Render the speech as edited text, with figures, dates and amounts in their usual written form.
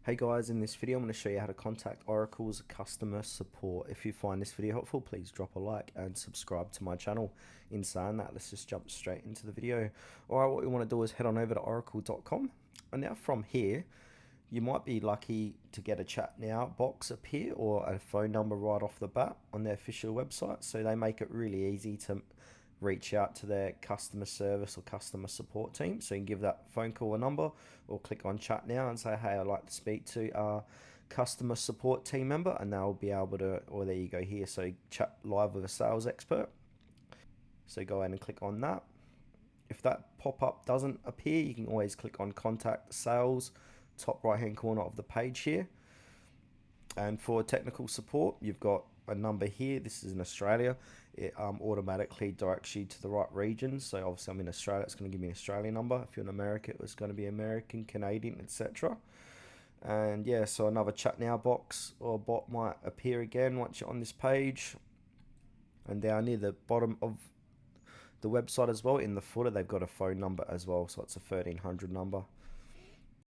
Hey guys, in this video I'm going to show you how to contact Oracle's customer support. If you find this video helpful, please drop a like and subscribe to my channel. In saying that, let's just jump straight into the video. Alright, what we want to do is head on over to oracle.com, and now from here you might be lucky to get a chat now box appear or a phone number right off the bat on their official website. So they make it really easy to reach out to their customer service or customer support team. So you can give that phone call a number or click on chat now and say, hey, I'd like to speak to our customer support team member, and they'll be able to, or there you go here. So chat live with a sales expert. So go ahead and click on that. If that pop-up doesn't appear, you can always click on contact sales, top right hand corner of the page here. And for technical support, you've got a number here. This is in Australia. It automatically directs you to the right region. So obviously I'm in Australia, it's going to give me an Australian number. If you're in America, it was going to be American, Canadian, etc. And yeah, so another chat now box or bot might appear again once you're on this page. And down near the bottom of the website as well, in the footer, they've got a phone number as well. So it's a 1300 number.